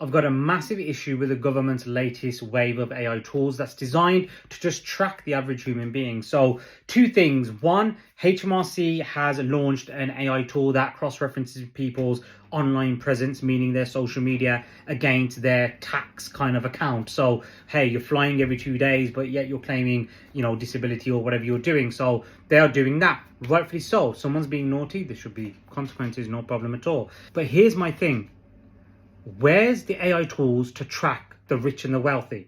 I've got a massive issue with the government's latest wave of AI tools that's designed to just track the average human being. So, two things. One, HMRC has launched an AI tool that cross-references people's online presence, meaning their social media, against their tax kind of account. So, hey, you're flying every 2 days, but yet you're claiming, disability or whatever you're doing. So they are doing that. Rightfully so. Someone's being naughty, there should be consequences, no problem at all. But here's my thing. Where's the AI tools to track the rich and the wealthy?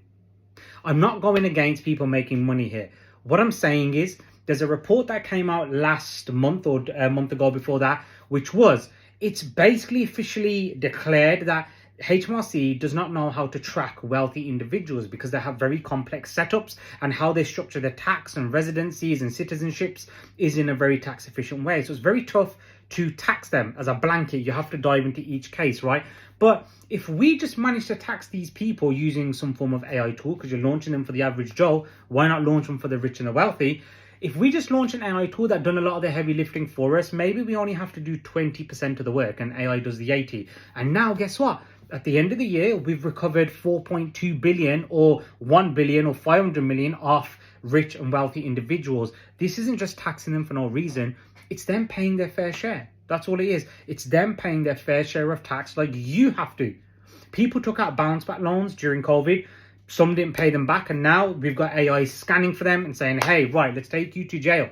I'm not going against people making money here. What I'm saying is there's a report that came out last month or a month ago before that, which was it's basically officially declared that HMRC does not know how to track wealthy individuals because they have very complex setups, and how they structure their tax and residencies and citizenships is in a very tax efficient way. So it's very tough to tax them as a blanket. You have to dive into each case, right? But if we just manage to tax these people using some form of AI tool, because you're launching them for the average Joe, why not launch them for the rich and the wealthy? If we just launch an AI tool that done a lot of the heavy lifting for us, maybe we only have to do 20% of the work and AI does the 80. And now guess what? At the end of the year, we've recovered 4.2 billion or 1 billion or 500 million off rich and wealthy individuals. This isn't just taxing them for no reason. It's them paying their fair share. That's all it is. It's them paying their fair share of tax like you have to. People took out bounce back loans during COVID. Some didn't pay them back. And now we've got AI scanning for them and saying, hey, right, let's take you to jail.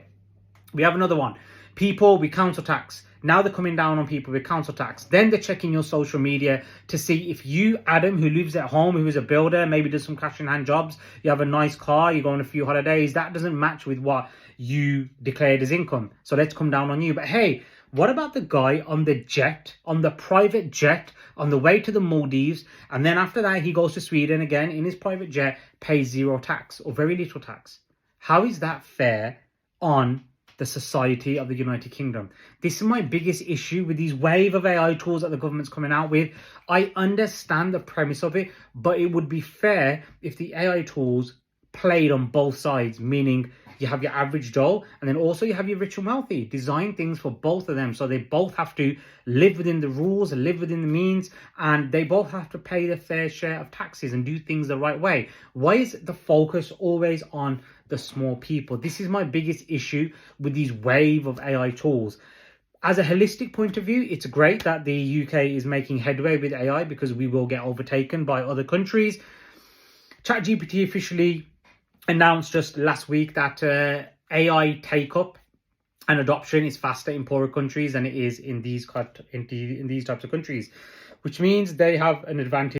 We have another one. People with council tax. Now they're coming down on people with council tax. Then they're checking your social media to see if you, Adam, who lives at home, who is a builder, maybe does some cash in hand jobs, you have a nice car, you go on a few holidays, that doesn't match with what you declared as income. So let's come down on you. But hey, what about the guy on the jet, on the private jet, on the way to the Maldives, and then after that he goes to Sweden again in his private jet, pays zero tax or very little tax? How is that fair on the society of the United Kingdom? This is my biggest issue with these wave of AI tools that the government's coming out with. I understand the premise of it, but it would be fair if the AI tools played on both sides, meaning you have your average Joe and then also you have your rich and wealthy. Design things for both of them so they both have to live within the rules and live within the means, and they both have to pay their fair share of taxes and do things the right way. Why is the focus always on the small people? This is my biggest issue with these wave of AI tools. As a holistic point of view, it's great that the UK is making headway with AI because we will get overtaken by other countries. ChatGPT officially announced just last week that AI take-up and adoption is faster in poorer countries than it is in these types of countries, which means they have an advantage